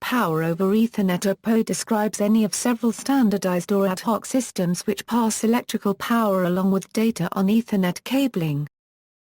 Power over Ethernet or PoE describes any of several standardized or ad hoc systems which pass electrical power along with data on Ethernet cabling.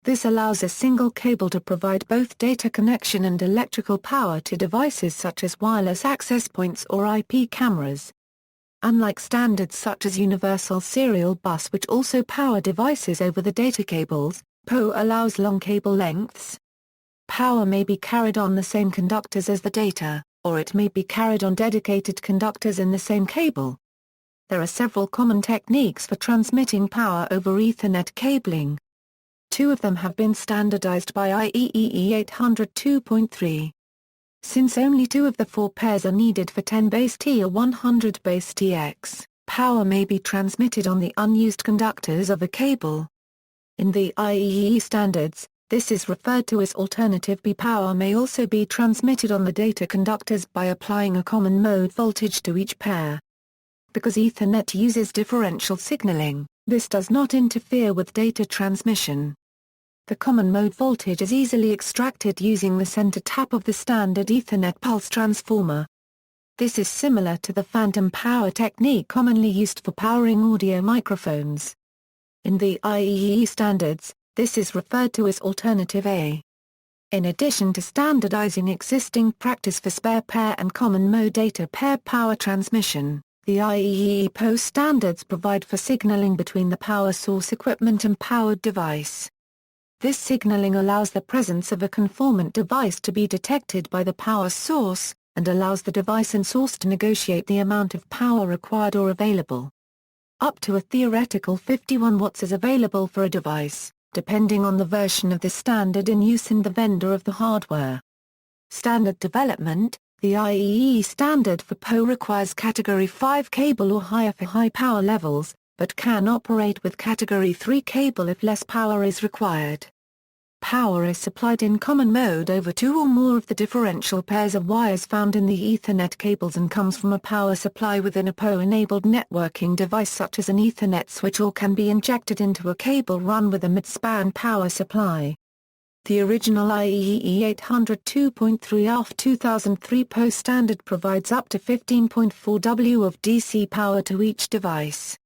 This allows a single cable to provide both data connection and electrical power to devices such as wireless access points or IP cameras. Unlike standards such as Universal Serial Bus which also power devices over the data cables, PoE allows long cable lengths. Power may be carried on the same conductors as the data, or it may be carried on dedicated conductors in the same cable. There are several common techniques for transmitting power over Ethernet cabling. Two of them have been standardized by IEEE 802.3. Since only 2 of the 4 pairs are needed for 10 base T or 100 base TX, power may be transmitted on the unused conductors of a cable. In the IEEE standards, this is referred to as alternative B. Power may also be transmitted on the data conductors by applying a common mode voltage to each pair. Because Ethernet uses differential signaling, this does not interfere with data transmission. The common mode voltage is easily extracted using the center tap of the standard Ethernet pulse transformer. This is similar to the phantom power technique commonly used for powering audio microphones. In the IEEE standards, this is referred to as alternative A. In addition to standardizing existing practice for spare pair and common mode data pair power transmission, the IEEE PoE standards provide for signaling between the power source equipment and powered device. This signaling allows the presence of a conformant device to be detected by the power source, and allows the device and source to negotiate the amount of power required or available. Up to a theoretical 51 watts is available for a device, depending on the version of the standard in use and the vendor of the hardware. Standard development: the IEEE standard for PoE requires Category 5 cable or higher for high power levels, but can operate with Category 3 cable if less power is required. Power is supplied in common mode over 2 or more of the differential pairs of wires found in the Ethernet cables and comes from a power supply within a PoE-enabled networking device such as an Ethernet switch, or can be injected into a cable run with a mid-span power supply. The original IEEE 802.3 AF 2003 PoE standard provides up to 15.4 W of DC power to each device.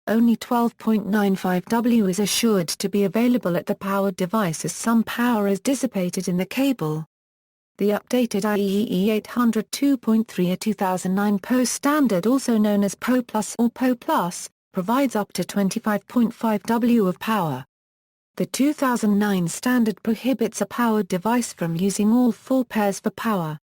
Only 12.95 W is assured to be available at the powered device as some power is dissipated in the cable. The updated IEEE 802.3 A 2009 PoE standard, also known as PoE Plus or PoE Plus, provides up to 25.5 W of power. The 2009 standard prohibits a powered device from using all 4 pairs for power.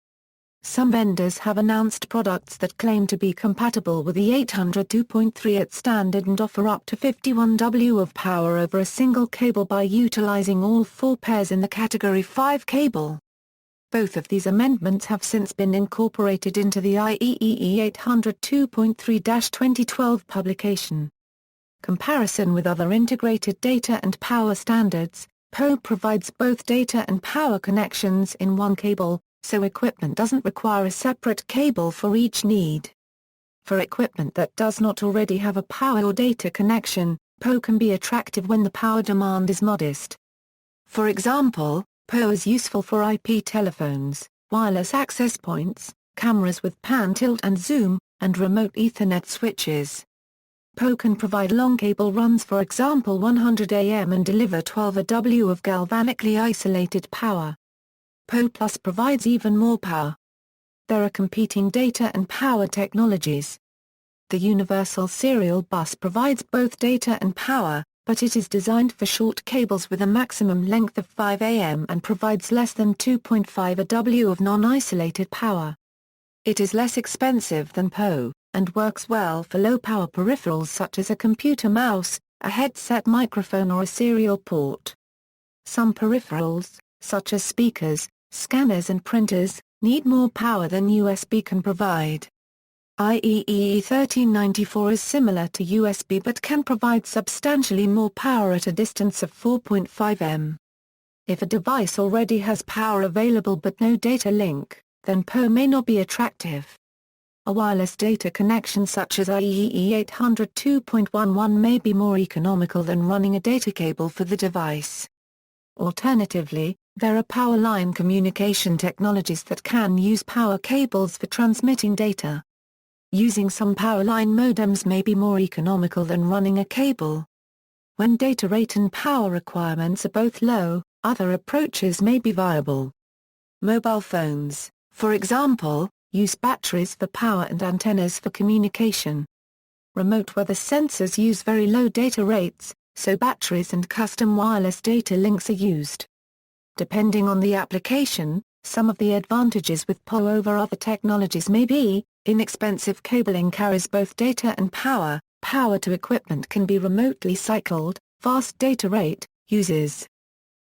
Some vendors have announced products that claim to be compatible with the 802.3 AT standard and offer up to 51 W of power over a single cable by utilizing all 4 pairs in the Category 5 cable. Both of these amendments have since been incorporated into the IEEE 802.3-2012 publication. Comparison with other integrated data and power standards: PoE provides both data and power connections in one cable, so equipment doesn't require a separate cable for each need. For equipment that does not already have a power or data connection, PoE can be attractive when the power demand is modest. For example, PoE is useful for IP telephones, wireless access points, cameras with pan, tilt and zoom, and remote Ethernet switches. PoE can provide long cable runs, for example 100 AM, and deliver 12 W of galvanically isolated power. PoE Plus provides even more power. There are competing data and power technologies. The Universal Serial Bus provides both data and power, but it is designed for short cables with a maximum length of 5 AM and provides less than 2.5 W of non-isolated power. It is less expensive than PoE, and works well for low-power peripherals such as a computer mouse, a headset microphone or a serial port. Some peripherals, such as speakers, scanners and printers, need more power than USB can provide. IEEE 1394 is similar to USB but can provide substantially more power at a distance of 4.5 m. If a device already has power available but no data link, then PoE may not be attractive. A wireless data connection such as IEEE 802.11 may be more economical than running a data cable for the device. Alternatively, There are power line communication technologies that can use power cables for transmitting data. Using some power line modems may be more economical than running a cable. When data rate and power requirements are both low, other approaches may be viable. Mobile phones, for example, use batteries for power and antennas for communication. Remote weather sensors use very low data rates, so batteries and custom wireless data links are used. Depending on the application, some of the advantages with POA over other technologies may be, inexpensive cabling carries both data and power, power to equipment can be remotely cycled, fast data rate, uses.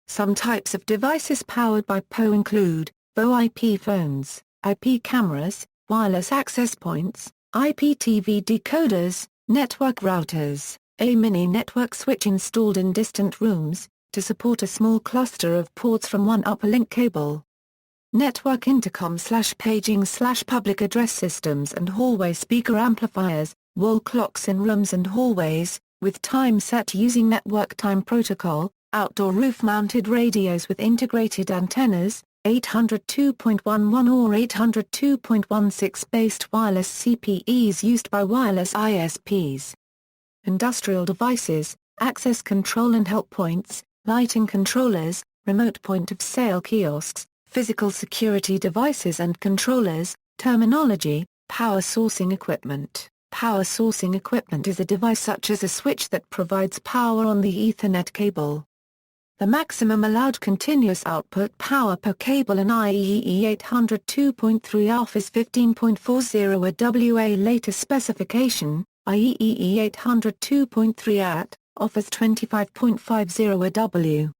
Some types of devices powered by POA include, VoIP phones, IP cameras, wireless access points, IPTV decoders, network routers, a mini network switch installed in distant rooms, to support a small cluster of ports from one uplink cable. Network intercom/paging/public address systems and hallway speaker amplifiers, wall clocks in rooms and hallways, with time set using network time protocol, outdoor roof-mounted radios with integrated antennas, 802.11 or 802.16-based wireless CPEs used by wireless ISPs. Industrial devices, access control and help points, lighting controllers, remote point-of-sale kiosks, physical security devices and controllers. Terminology, power sourcing equipment. Power sourcing equipment is a device such as a switch that provides power on the Ethernet cable. The maximum allowed continuous output power per cable in IEEE 802.3 AF is 15.40 a WA. Later specification, IEEE 802.3 AT, offers 25.50 a W.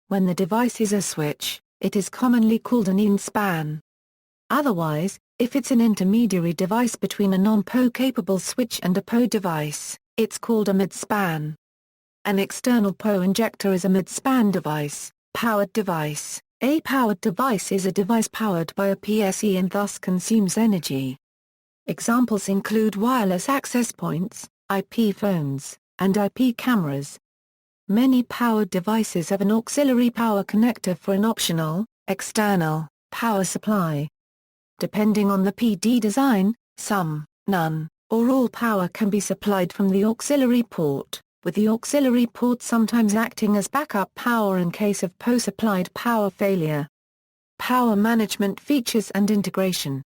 When the device is a switch, it is commonly called an in-span. Otherwise, if it's an intermediary device between a non-POA capable switch and a POA device, it's called a mid-span. An external POA injector is a mid-span device, powered device. A powered device is a device powered by a PSE and thus consumes energy. Examples include wireless access points, IP phones, and IP cameras. Many powered devices have an auxiliary power connector for an optional, external, power supply. Depending on the PD design, some, none, or all power can be supplied from the auxiliary port, with the auxiliary port sometimes acting as backup power in case of POA-supplied power failure. Power management features and integration.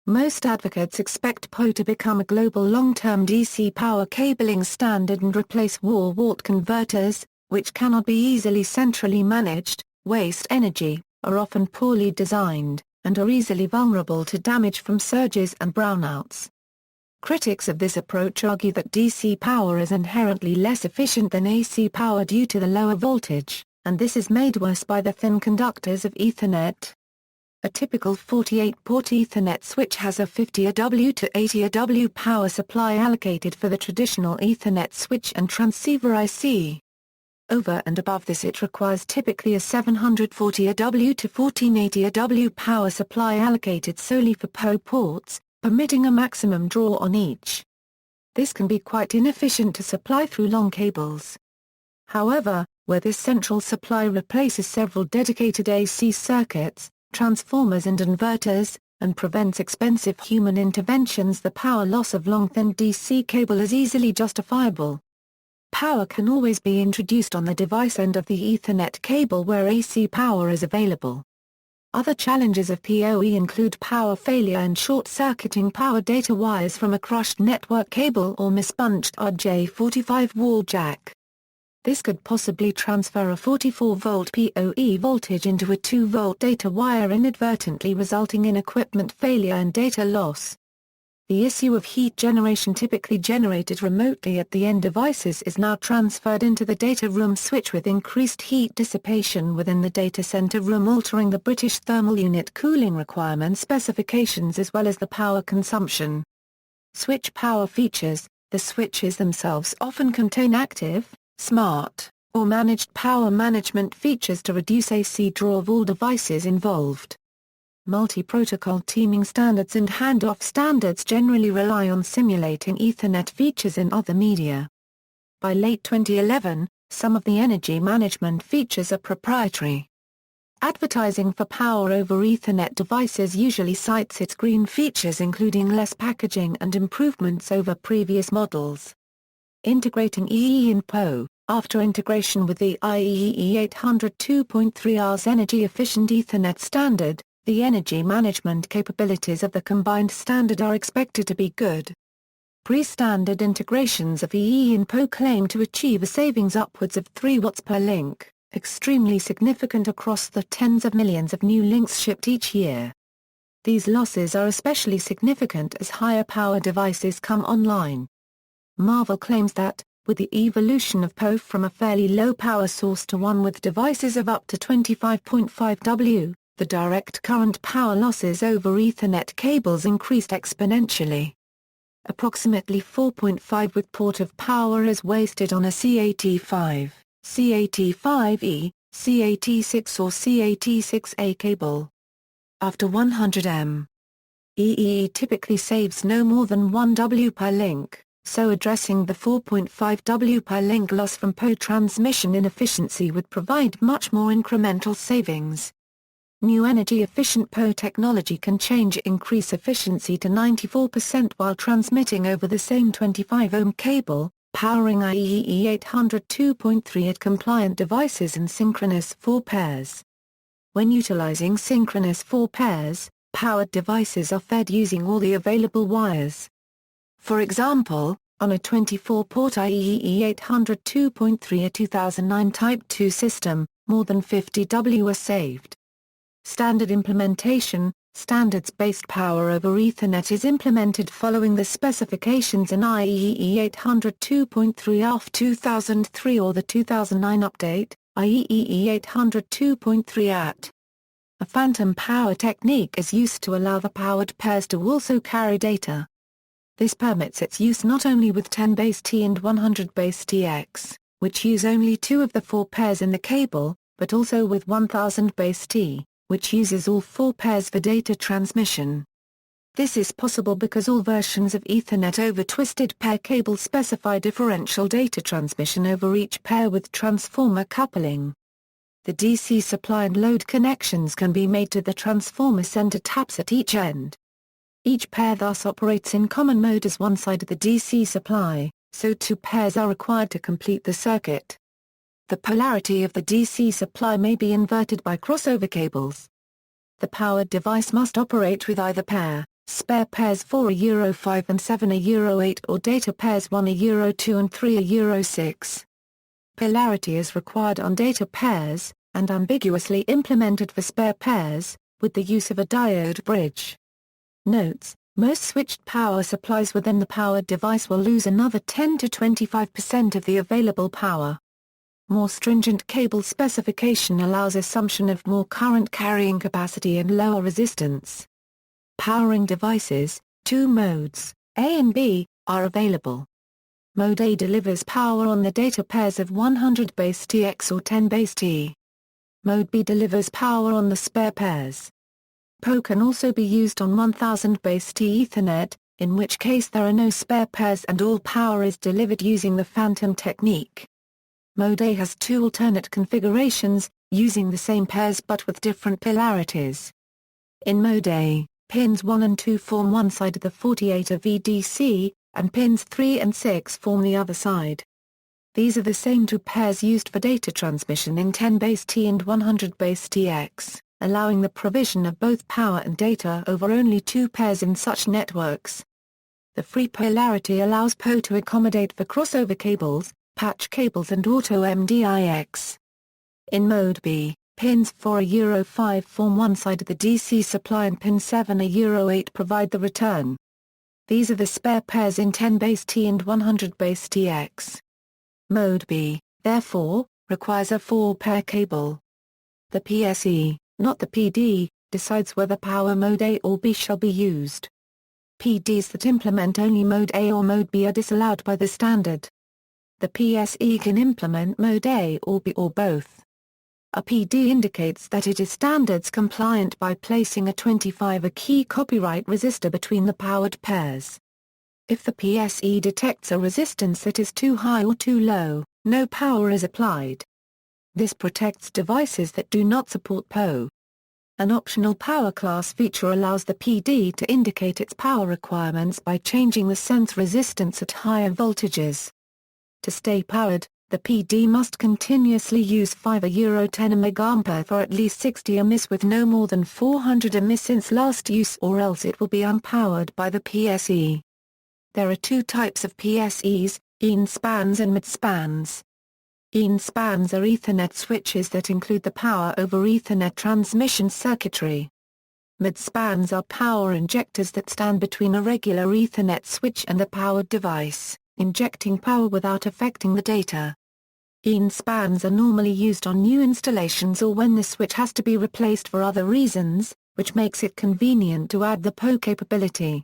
Most advocates expect POA to become a global long-term DC power cabling standard and replace wall-wart converters, which cannot be easily centrally managed, waste energy, are often poorly designed, and are easily vulnerable to damage from surges and brownouts. Critics of this approach argue that DC power is inherently less efficient than AC power due to the lower voltage, and this is made worse by the thin conductors of Ethernet. A typical 48-port Ethernet switch has a 50 AW to 80 AW power supply allocated for the traditional Ethernet switch and transceiver IC. Over and above this it requires typically a 740 AW to 1480 AW power supply allocated solely for POA ports, permitting a maximum draw on each. This can be quite inefficient to supply through long cables. However, where this central supply replaces several dedicated AC circuits, transformers and inverters, and prevents expensive human interventions, the power loss of long thin DC cable is easily justifiable. Power can always be introduced on the device end of the Ethernet cable where AC power is available. Other challenges of PoE include power failure and short-circuiting power data wires from a crushed network cable or mispunched RJ45 wall jack. This could possibly transfer a 44-volt PoE voltage into a 2-volt data wire, inadvertently resulting in equipment failure and data loss. The issue of heat generation, typically generated remotely at the end devices, is now transferred into the data room switch with increased heat dissipation within the data center room, altering the British thermal unit cooling requirement specifications as well as the power consumption. Switch power features. The switches themselves often contain active, smart, or managed power management features to reduce AC draw of all devices involved. Multi-protocol teaming standards and handoff standards generally rely on simulating Ethernet features in other media. By late 2011, some of the energy management features are proprietary. Advertising for Power over Ethernet devices usually cites its green features, including less packaging and improvements over previous models. Integrating EE in PoA. After integration with the IEEE 802.3r's energy-efficient Ethernet standard, the energy management capabilities of the combined standard are expected to be good. Pre-standard integrations of EE in PoA claim to achieve a savings upwards of 3 watts per link, extremely significant across the tens of millions of new links shipped each year. These losses are especially significant as higher power devices come online. Marvell claims that, with the evolution of PoA from a fairly low power source to one with devices of up to 25.5 W, the direct current power losses over Ethernet cables increased exponentially. Approximately 4.5 with port of power is wasted on a CAT5, CAT5E, CAT6 or CAT6A cable. After 100 m. EE typically saves no more than 1 W per link, so addressing the 4.5 W per link loss from PoA transmission inefficiency would provide much more incremental savings. New energy-efficient PoA technology can increase efficiency to 94% while transmitting over the same 25-ohm cable, powering IEEE 802.3 at compliant devices in synchronous 4 pairs. When utilizing synchronous 4 pairs, powered devices are fed using all the available wires. For example, on a 24-port IEEE 802.3 a 2009 Type 2 system, more than 50 W are saved. Standard implementation. Standards-based Power over Ethernet is implemented following the specifications in IEEE 802.3 AF 2003 or the 2009 update, IEEE 802.3 AT. A phantom power technique is used to allow the powered pairs to also carry data. This permits its use not only with 10 base T and 100 base TX, which use only 2 of the 4 pairs in the cable, but also with 1000 base T, which uses all 4 pairs for data transmission. This is possible because all versions of Ethernet over twisted pair cables specify differential data transmission over each pair with transformer coupling. The DC supply and load connections can be made to the transformer center taps at each end. Each pair thus operates in common mode as one side of the DC supply, so 2 pairs are required to complete the circuit. The polarity of the DC supply may be inverted by crossover cables. The powered device must operate with either pair, spare pairs 4 a Euro 5 and 7 a Euro 8 or data pairs 1 a Euro 2 and 3 a Euro 6. Polarity is required on data pairs, and ambiguously implemented for spare pairs, with the use of a diode bridge. Notes: most switched power supplies within the powered device will lose another 10 to 25% of the available power. More stringent cable specification allows assumption of more current carrying capacity and lower resistance. Powering devices, 2 modes, A and B, are available. Mode A delivers power on the data pairs of 100 base TX or 10 base T. Mode B delivers power on the spare pairs. PoA can also be used on 1000 base T Ethernet, in which case there are no spare pairs and all power is delivered using the phantom technique. Mode A has 2 alternate configurations, using the same pairs but with different polarities. In Mode A, pins 1 and 2 form one side of the 48 of VDC, and pins 3 and 6 form the other side. These are the same 2 pairs used for data transmission in 10 base T and 100 base TX, allowing the provision of both power and data over only 2 pairs in such networks. The free polarity allows PoA to accommodate for crossover cables, patch cables and auto MDIX. In Mode B, pins 4 a Euro 5 form one side of the DC supply and pin 7 a Euro 8 provide the return. These are the spare pairs in 10 base T and 100 base TX. Mode B, therefore, requires a 4-pair cable. The PSE, not the PD, decides whether power Mode A or B shall be used. PDs that implement only Mode A or Mode B are disallowed by the standard. The PSE can implement Mode A or B or both. A PD indicates that it is standards compliant by placing a 25 key copyright resistor between the powered pairs. If the PSE detects a resistance that is too high or too low, no power is applied. This protects devices that do not support PoA. An optional power class feature allows the PD to indicate its power requirements by changing the sense resistance at higher voltages. To stay powered, the PD must continuously use 5 mA for at least 60 ms with no more than 400 ms since last use, or else it will be unpowered by the PSE. There are two types of PSEs, EN spans and mid spans. EN spans are Ethernet switches that include the power over Ethernet transmission circuitry. Mid spans are power injectors that stand between a regular Ethernet switch and the powered device, injecting power without affecting the data. EN spans are normally used on new installations or when the switch has to be replaced for other reasons, which makes it convenient to add the PoA capability.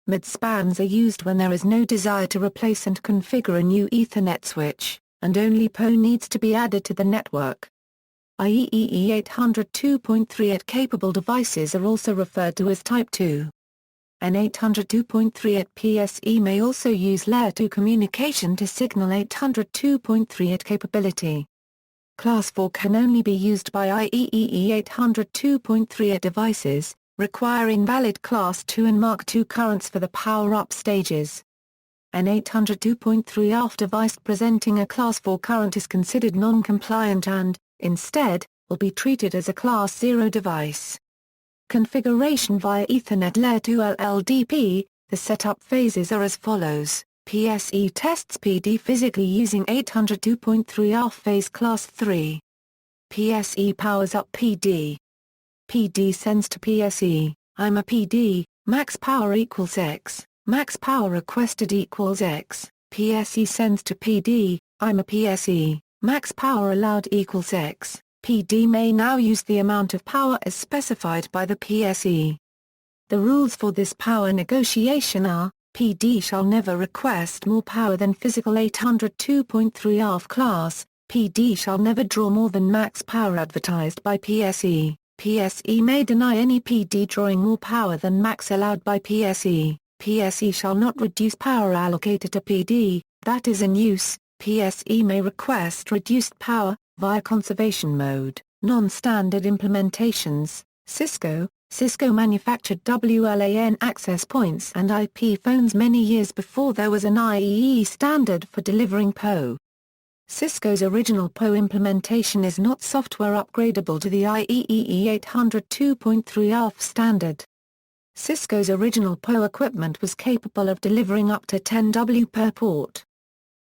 Mid spans are used when there is no desire to replace and configure a new Ethernet switch, and only PoA needs to be added to the network. IEEE 802.38 capable devices are also referred to as Type 2. An 802.38 PSE may also use Layer 2 communication to signal 802.38 capability. Class 4 can only be used by IEEE 802.38 devices, requiring valid Class 2 and Mark II currents for the power-up stages. An 802.3 device presenting a Class 4 current is considered non-compliant and, instead, will be treated as a Class 0 device. Configuration via Ethernet Layer 2 LLDP, the setup phases are as follows. PSE tests PD physically using 802.3 phase Class 3. PSE powers up PD. PD sends to PSE, I'm a PD, max power equals X, max power requested equals X. PSE sends to PD, I'm a PSE, max power allowed equals X. PD may now use the amount of power as specified by the PSE. The rules for this power negotiation are, PD shall never request more power than physical 802.3 class, PD shall never draw more than max power advertised by PSE, PSE may deny any PD drawing more power than max allowed by PSE, PSE shall not reduce power allocated to PD, that is in use, PSE may request reduced power, via conservation mode. Non-standard implementations, Cisco manufactured WLAN access points and IP phones many years before there was an IEEE standard for delivering PoA. Cisco's original PoA implementation is not software upgradable to the IEEE 802.3 standard. Cisco's original PoA equipment was capable of delivering up to 10 W per port.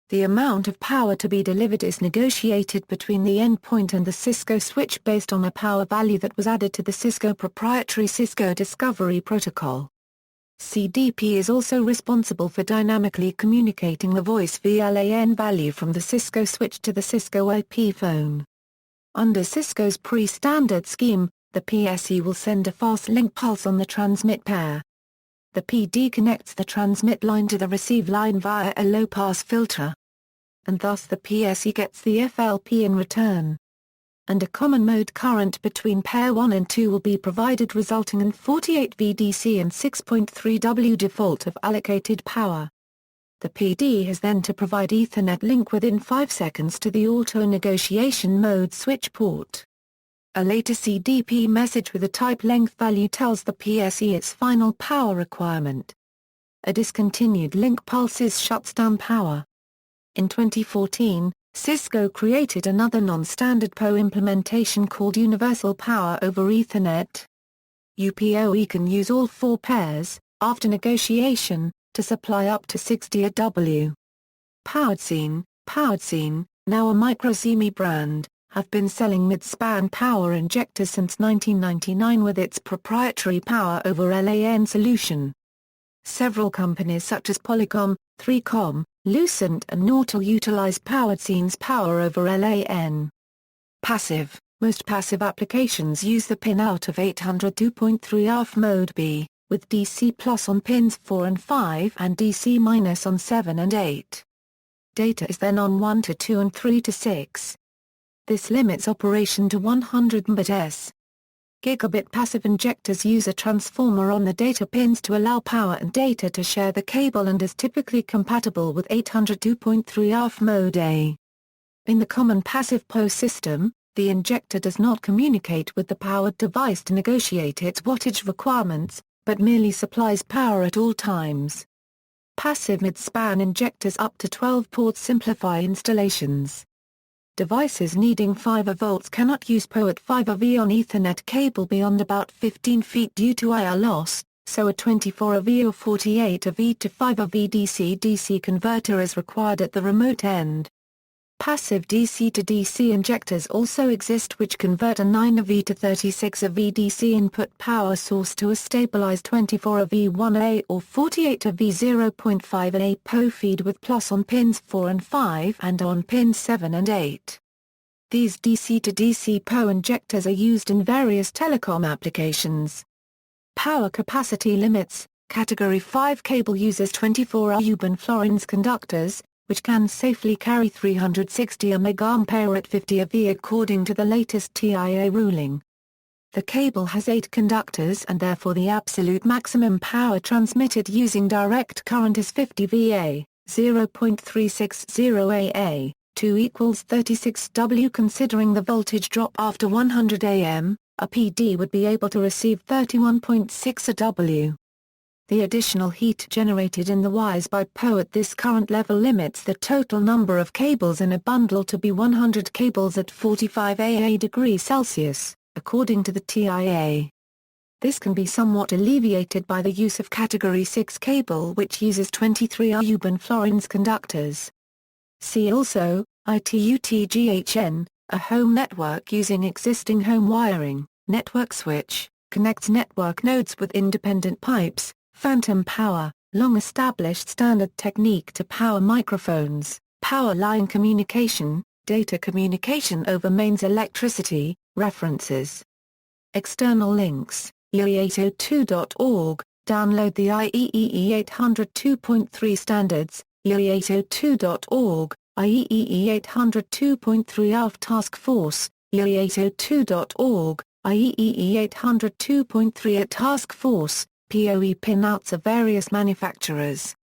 The amount of power to be delivered is negotiated between the endpoint and the Cisco switch based on a power value that was added to the Cisco proprietary Cisco Discovery Protocol. CDP is also responsible for dynamically communicating the voice VLAN value from the Cisco switch to the Cisco IP phone. Under Cisco's pre-standard scheme, the PSE will send a fast link pulse on the transmit pair. The PD connects the transmit line to the receive line via a low-pass filter. And thus the PSE gets the FLP in return. And a common mode current between pair 1 and 2 will be provided, resulting in 48 VDC and 6.3 W default of allocated power. The PD has then to provide Ethernet link within 5 seconds to the auto-negotiation mode switch port. A later CDP message with a type length value tells the PSE its final power requirement. A discontinued link pulses shuts down power. In 2014, Cisco created another non-standard PoA implementation called Universal Power over Ethernet. UPoE can use all 4 pairs, after negotiation, to supply up to 60 W. PowerScene, now a MicroSemi brand, have been selling mid-span power injectors since 1999 with its proprietary power over LAN solution. Several companies such as Polycom, 3Com, Lucent and Nortel utilize PowerScene's power over LAN. Passive, most passive applications use the pin-out of 802.3 ARF mode B, with DC plus on pins 4 and 5 and DC minus on 7 and 8. Data is then on 1 to 2 and 3 to 6. This limits operation to 100 Mbps. Gigabit passive injectors use a transformer on the data pins to allow power and data to share the cable and is typically compatible with 802.3 ARF mode A. In the common passive POA system, the injector does not communicate with the powered device to negotiate its wattage requirements, but merely supplies power at all times. Passive mid-span injectors up to 12 ports simplify installations. Devices needing 5 volts cannot use POA at 5V on Ethernet cable beyond about 15 feet due to IR loss, so a 24V or 48V to 5V DC-DC converter is required at the remote end. Passive DC to DC injectors also exist which convert a 9V to 36V DC input power source to a stabilized 24V 1A or 48V 0.5A POA feed with plus on pins 4 and 5 and on pins 7 and 8. These DC to DC POA injectors are used in various telecom applications. Power capacity limits. Category 5 cable uses 24 U-Fluorines conductors, which can safely carry 360 mA at 50 V according to the latest TIA ruling. The cable has 8 conductors and therefore the absolute maximum power transmitted using direct current is 50 VA, 0.360 AA, 2 equals 36 W. Considering the voltage drop after 100 AM, a PD would be able to receive 31.6 W. The additional heat generated in the wires by POA at this current level limits the total number of cables in a bundle to be 100 cables at 45 °C, according to the TIA. This can be somewhat alleviated by the use of Category 6 cable which uses 23 U-Fluorines conductors. See also, ITUTGHN, a home network using existing home wiring, network switch, connects network nodes with independent pipes. Phantom power, long-established standard technique to power microphones, power line communication, data communication over mains electricity, references. External links, IEEE802.org, download the IEEE 802.3 standards, IEEE802.org, IEEE 802.3 ALF Task Force, IEEE802.org, IEEE 802.3 A Task Force, POE pinouts of various manufacturers.